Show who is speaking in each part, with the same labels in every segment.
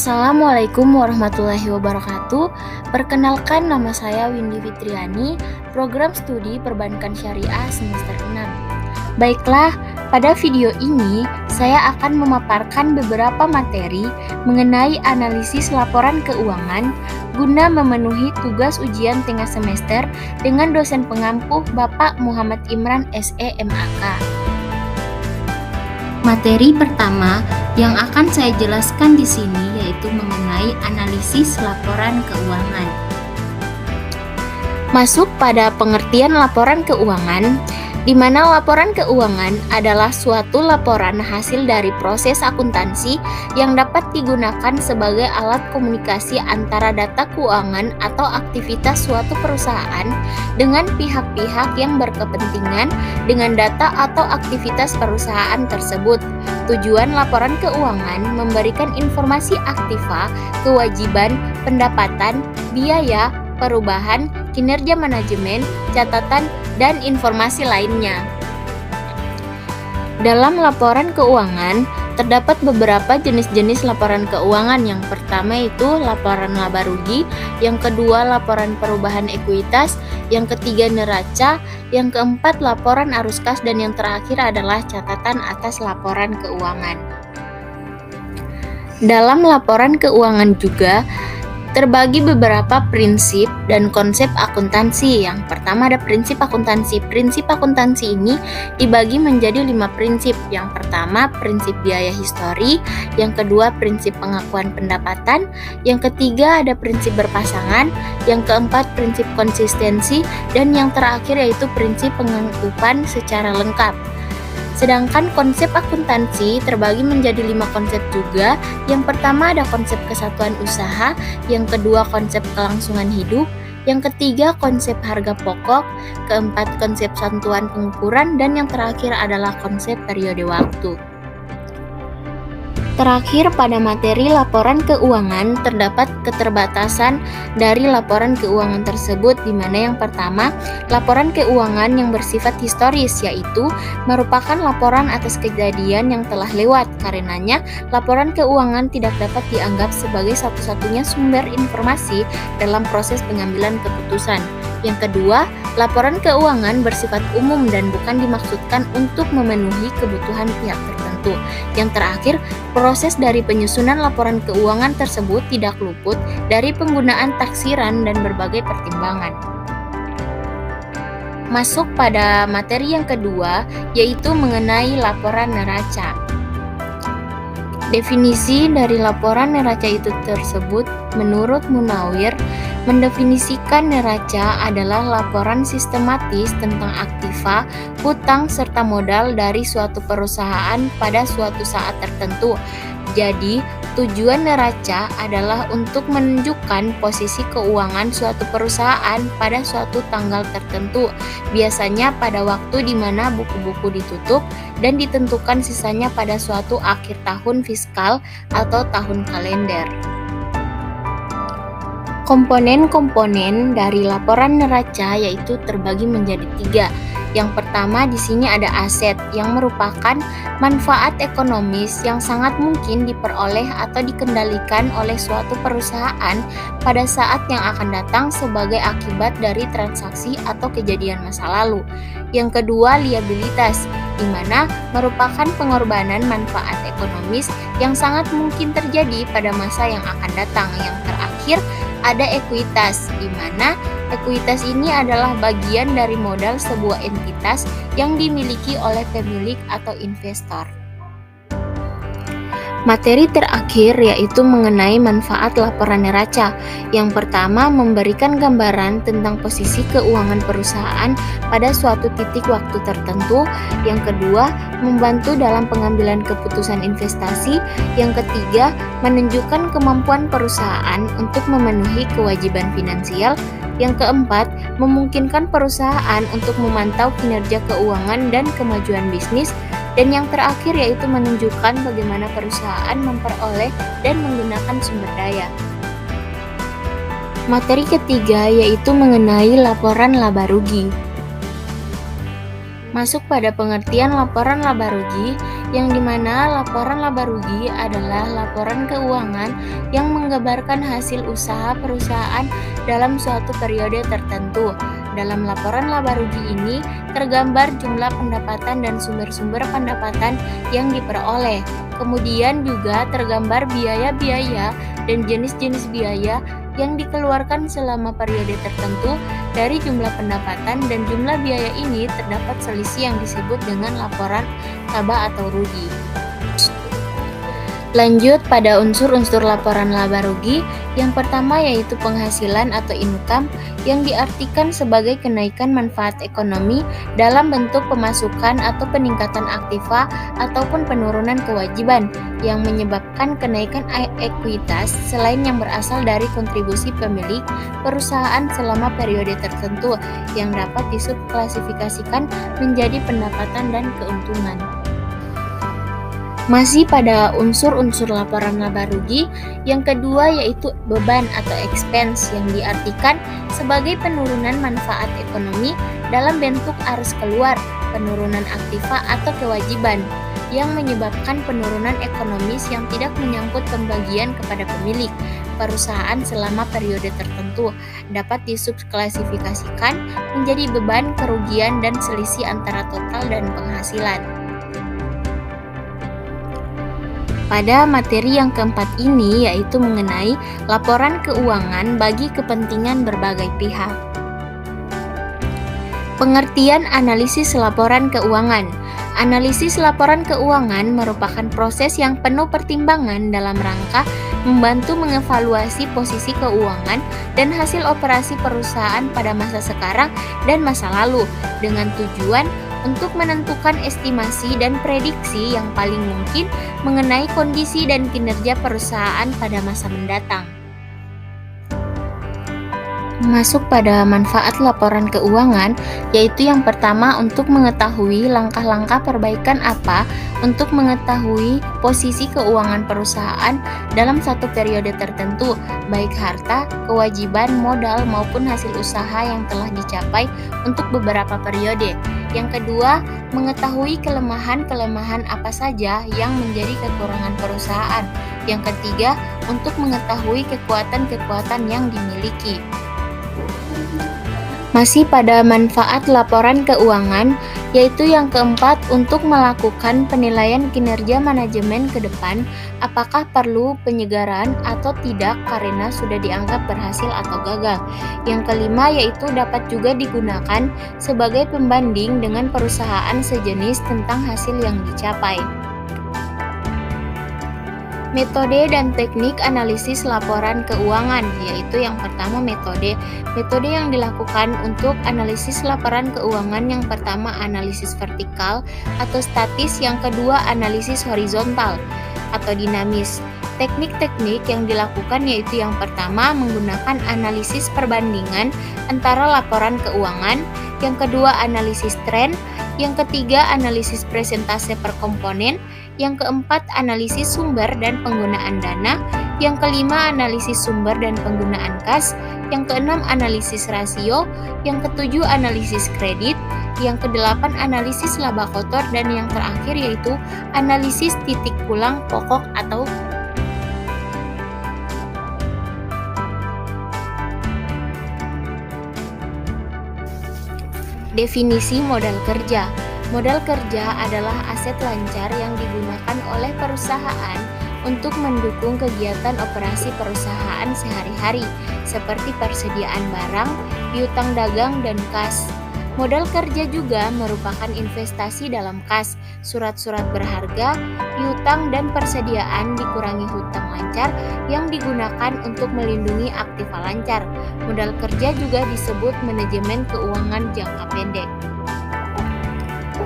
Speaker 1: Assalamualaikum warahmatullahi wabarakatuh. Perkenalkan, nama saya Windy Fitriani, program studi Perbankan Syariah semester 6. Baiklah, pada video ini saya akan memaparkan beberapa materi mengenai analisis laporan keuangan guna memenuhi tugas ujian tengah semester dengan dosen pengampu Bapak Muhammad Imran SE MAK. Materi pertama yang akan saya jelaskan di sini yaitu mengenai analisis laporan keuangan. Masuk pada pengertian laporan keuangan, di mana laporan keuangan adalah suatu laporan hasil dari proses akuntansi yang dapat digunakan sebagai alat komunikasi antara data keuangan atau aktivitas suatu perusahaan dengan pihak-pihak yang berkepentingan dengan data atau aktivitas perusahaan tersebut. Tujuan laporan keuangan memberikan informasi aktiva, kewajiban, pendapatan, biaya, perubahan, kinerja manajemen, catatan, dan informasi lainnya. Dalam laporan keuangan, terdapat beberapa jenis-jenis laporan keuangan. Yang pertama itu laporan laba rugi, yang kedua laporan perubahan ekuitas, yang ketiga neraca, yang keempat laporan arus kas, dan yang terakhir adalah catatan atas laporan keuangan. Dalam laporan keuangan juga terbagi beberapa prinsip dan konsep akuntansi. Yang pertama ada prinsip akuntansi. Prinsip akuntansi ini dibagi menjadi 5 prinsip. Yang pertama prinsip biaya histori, yang kedua prinsip pengakuan pendapatan, yang ketiga ada prinsip berpasangan, yang keempat prinsip konsistensi, dan yang terakhir yaitu prinsip pengangkutan secara lengkap. Sedangkan konsep akuntansi terbagi menjadi 5 konsep juga. Yang pertama ada konsep kesatuan usaha, yang kedua konsep kelangsungan hidup, yang ketiga konsep harga pokok, keempat konsep satuan pengukuran, dan yang terakhir adalah konsep periode waktu. Terakhir, pada materi laporan keuangan terdapat keterbatasan dari laporan keuangan tersebut, di mana yang pertama, laporan keuangan yang bersifat historis, yaitu merupakan laporan atas kejadian yang telah lewat. Karenanya, laporan keuangan tidak dapat dianggap sebagai satu-satunya sumber informasi dalam proses pengambilan keputusan. Yang kedua, laporan keuangan bersifat umum dan bukan dimaksudkan untuk memenuhi kebutuhan pihak tertentu. Yang terakhir, proses dari penyusunan laporan keuangan tersebut tidak luput dari penggunaan taksiran dan berbagai pertimbangan. Masuk pada materi yang kedua, yaitu mengenai laporan neraca. Definisi dari laporan neraca itu tersebut menurut Munawir mendefinisikan neraca adalah laporan sistematis tentang aktiva, hutang, serta modal dari suatu perusahaan pada suatu saat tertentu. Jadi, tujuan neraca adalah untuk menunjukkan posisi keuangan suatu perusahaan pada suatu tanggal tertentu, biasanya pada waktu di mana buku-buku ditutup dan ditentukan sisanya pada suatu akhir tahun fiskal atau tahun kalender. Komponen-komponen dari laporan neraca yaitu terbagi menjadi 3. Yang pertama di sini ada aset yang merupakan manfaat ekonomis yang sangat mungkin diperoleh atau dikendalikan oleh suatu perusahaan pada saat yang akan datang sebagai akibat dari transaksi atau kejadian masa lalu. Yang kedua liabilitas, di mana merupakan pengorbanan manfaat ekonomis yang sangat mungkin terjadi pada masa yang akan datang. Yang terakhir ada ekuitas, di mana ekuitas ini adalah bagian dari modal sebuah entitas yang dimiliki oleh pemilik atau investor. Materi terakhir yaitu mengenai manfaat laporan neraca. Yang pertama, memberikan gambaran tentang posisi keuangan perusahaan pada suatu titik waktu tertentu. Yang kedua, membantu dalam pengambilan keputusan investasi. Yang ketiga, menunjukkan kemampuan perusahaan untuk memenuhi kewajiban finansial. Yang keempat, memungkinkan perusahaan untuk memantau kinerja keuangan dan kemajuan bisnis. Dan yang terakhir yaitu menunjukkan bagaimana perusahaan memperoleh dan menggunakan sumber daya. Materi ketiga yaitu mengenai laporan laba rugi. Masuk pada pengertian laporan laba rugi, yang dimana laporan laba rugi adalah laporan keuangan yang menggambarkan hasil usaha perusahaan dalam suatu periode tertentu. Dalam laporan laba rugi ini tergambar jumlah pendapatan dan sumber-sumber pendapatan yang diperoleh. Kemudian juga tergambar biaya-biaya dan jenis-jenis biaya yang dikeluarkan selama periode tertentu. Dari jumlah pendapatan dan jumlah biaya ini terdapat selisih yang disebut dengan laporan laba atau rugi. Lanjut pada unsur-unsur laporan laba rugi, yang pertama yaitu penghasilan atau income yang diartikan sebagai kenaikan manfaat ekonomi dalam bentuk pemasukan atau peningkatan aktiva ataupun penurunan kewajiban yang menyebabkan kenaikan ekuitas selain yang berasal dari kontribusi pemilik perusahaan selama periode tertentu yang dapat disubklasifikasikan menjadi pendapatan dan keuntungan. Masih pada unsur-unsur laporan laba rugi, yang kedua yaitu beban atau expense yang diartikan sebagai penurunan manfaat ekonomi dalam bentuk arus keluar, penurunan aktiva atau kewajiban yang menyebabkan penurunan ekonomis yang tidak menyangkut pembagian kepada pemilik perusahaan selama periode tertentu dapat disubklasifikasikan menjadi beban, kerugian, dan selisih antara total dan penghasilan. Pada materi yang keempat ini yaitu mengenai laporan keuangan bagi kepentingan berbagai pihak. Pengertian analisis laporan keuangan. Analisis laporan keuangan merupakan proses yang penuh pertimbangan dalam rangka membantu mengevaluasi posisi keuangan dan hasil operasi perusahaan pada masa sekarang dan masa lalu dengan tujuan untuk menentukan estimasi dan prediksi yang paling mungkin mengenai kondisi dan kinerja perusahaan pada masa mendatang. Masuk pada manfaat laporan keuangan, yaitu yang pertama untuk mengetahui langkah-langkah perbaikan apa untuk mengetahui posisi keuangan perusahaan dalam satu periode tertentu, baik harta, kewajiban, modal, maupun hasil usaha yang telah dicapai untuk beberapa periode. Yang kedua, mengetahui kelemahan-kelemahan apa saja yang menjadi kekurangan perusahaan. Yang ketiga, untuk mengetahui kekuatan-kekuatan yang dimiliki. Masih pada manfaat laporan keuangan, yaitu yang keempat untuk melakukan penilaian kinerja manajemen ke depan, apakah perlu penyegaran atau tidak karena sudah dianggap berhasil atau gagal. Yang kelima yaitu dapat juga digunakan sebagai pembanding dengan perusahaan sejenis tentang hasil yang dicapai. Metode dan teknik analisis laporan keuangan, yaitu yang pertama metode yang dilakukan untuk analisis laporan keuangan. Yang pertama analisis vertikal atau statis, yang kedua analisis horizontal atau dinamis. Teknik-teknik yang dilakukan yaitu yang pertama menggunakan analisis perbandingan antara laporan keuangan, yang kedua analisis tren, yang ketiga analisis presentase per komponen, yang keempat analisis sumber dan penggunaan dana, yang kelima analisis sumber dan penggunaan kas, yang keenam analisis rasio, yang ketujuh analisis kredit, yang kedelapan analisis laba kotor, dan yang terakhir yaitu analisis titik pulang pokok atau definisi modal kerja. Modal kerja adalah aset lancar yang digunakan oleh perusahaan untuk mendukung kegiatan operasi perusahaan sehari-hari, seperti persediaan barang, piutang dagang, dan kas. Modal kerja juga merupakan investasi dalam kas, surat-surat berharga, piutang, dan persediaan dikurangi hutang lancar yang digunakan untuk melindungi aktiva lancar. Modal kerja juga disebut manajemen keuangan jangka pendek.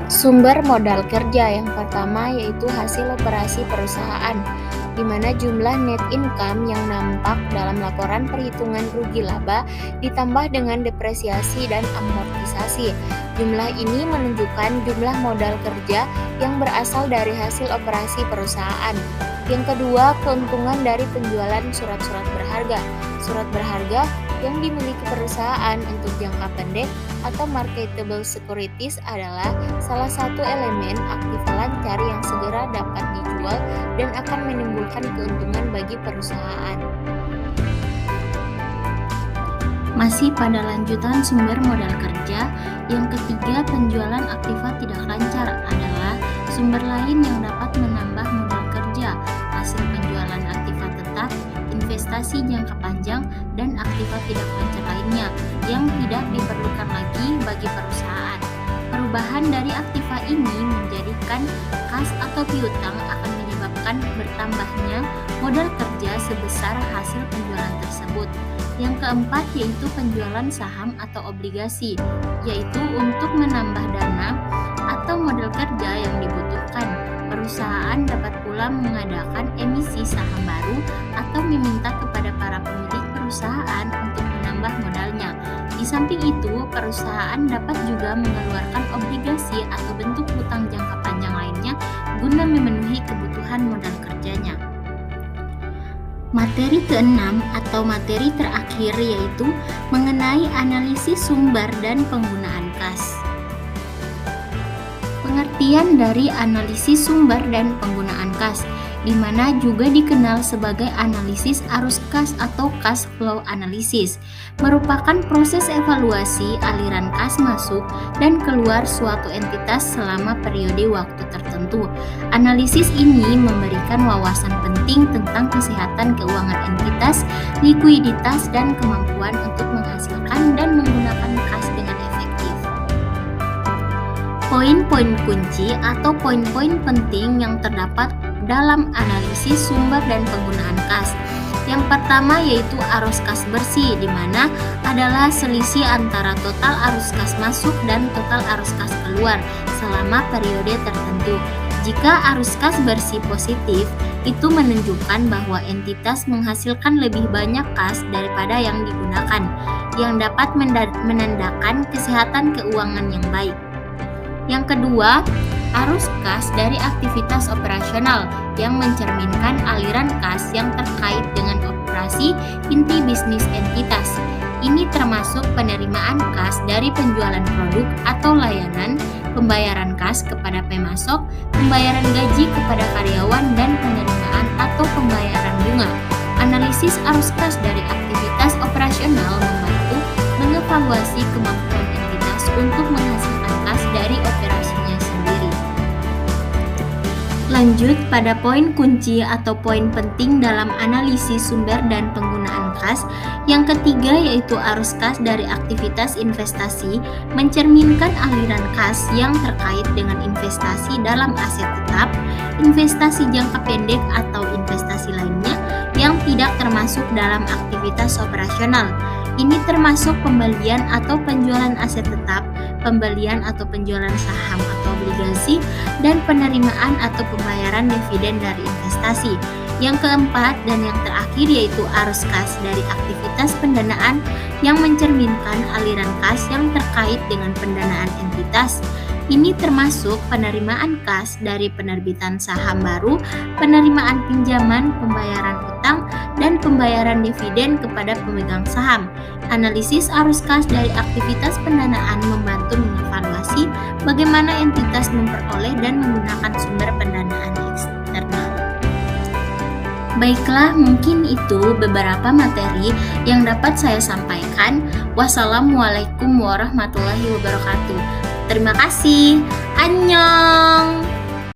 Speaker 1: Sumber modal kerja yang pertama yaitu hasil operasi perusahaan, di mana jumlah net income yang nampak dalam laporan perhitungan rugi laba ditambah dengan depresiasi dan amortisasi. Jumlah ini menunjukkan jumlah modal kerja yang berasal dari hasil operasi perusahaan. Yang kedua, keuntungan dari penjualan surat-surat berharga. Surat berharga yang dimiliki perusahaan untuk jangka pendek atau marketable securities adalah salah satu elemen aktiva lancar yang segera dapat dijual dan akan menimbulkan keuntungan bagi perusahaan. Masih pada lanjutan sumber modal kerja, yang ketiga penjualan aktiva tidak lancar adalah sumber lain yang dapat menambah modal kerja, hasil penjualan aktiva tetap, investasi jangka panjang, dan aktiva tidak lancar lainnya yang tidak diperlukan lagi bagi perusahaan. Perubahan dari aktiva ini menjadikan kas atau piutang akan menyebabkan bertambahnya modal kerja sebesar hasil penjualan tersebut. Yang keempat yaitu penjualan saham atau obligasi, yaitu untuk menambah dana atau modal kerja yang dibutuhkan. Perusahaan dapat pula mengadakan emisi saham baru atau meminta kepada para pemilik perusahaan untuk menambah modalnya. Di samping itu, perusahaan dapat juga mengeluarkan obligasi atau bentuk hutang jangka panjang lainnya guna memenuhi kebutuhan modal kerjanya. Materi keenam atau materi terakhir yaitu mengenai analisis sumber dan penggunaan kas. Pengertian dari analisis sumber dan penggunaan kas, di mana juga dikenal sebagai analisis arus kas atau cash flow analysis, merupakan proses evaluasi aliran kas masuk dan keluar suatu entitas selama periode waktu tertentu. Analisis ini memberikan wawasan penting tentang kesehatan keuangan entitas, likuiditas, dan kemampuan untuk menghasilkan dan menggunakan kas dengan efektif. Poin-poin kunci atau poin-poin penting yang terdapat dalam analisis sumber dan penggunaan kas. Yang pertama yaitu arus kas bersih, di mana adalah selisih antara total arus kas masuk dan total arus kas keluar selama periode tertentu. Jika arus kas bersih positif, itu menunjukkan bahwa entitas menghasilkan lebih banyak kas daripada yang digunakan, yang dapat menandakan kesehatan keuangan yang baik. Yang kedua, arus kas dari aktivitas operasional yang mencerminkan aliran kas yang terkait dengan operasi inti bisnis entitas. Ini termasuk penerimaan kas dari penjualan produk atau layanan, pembayaran kas kepada pemasok, pembayaran gaji kepada karyawan, dan penerimaan atau pembayaran bunga. Analisis arus kas dari aktivitas operasional membantu mengevaluasi kemampuan entitas untuk menghasilkan kas dari operasinya sendiri. Lanjut pada poin kunci atau poin penting dalam analisis sumber dan penggunaan kas. Yang ketiga yaitu arus kas dari aktivitas investasi mencerminkan aliran kas yang terkait dengan investasi dalam aset tetap, investasi jangka pendek atau investasi lainnya yang tidak termasuk dalam aktivitas operasional. Ini termasuk pembelian atau penjualan aset tetap, pembelian atau penjualan saham atau obligasi, dan penerimaan atau pembayaran dividen dari investasi. Yang keempat dan yang terakhir yaitu arus kas dari aktivitas pendanaan yang mencerminkan aliran kas yang terkait dengan pendanaan entitas. Ini termasuk penerimaan kas dari penerbitan saham baru, penerimaan pinjaman, pembayaran utang, dan pembayaran dividen kepada pemegang saham. Analisis arus kas dari aktivitas pendanaan membantu mengevaluasi bagaimana entitas memperoleh dan menggunakan sumber pendanaan eksternal. Baiklah, mungkin itu beberapa materi yang dapat saya sampaikan. Wassalamualaikum warahmatullahi wabarakatuh. Terima kasih. Annyeong.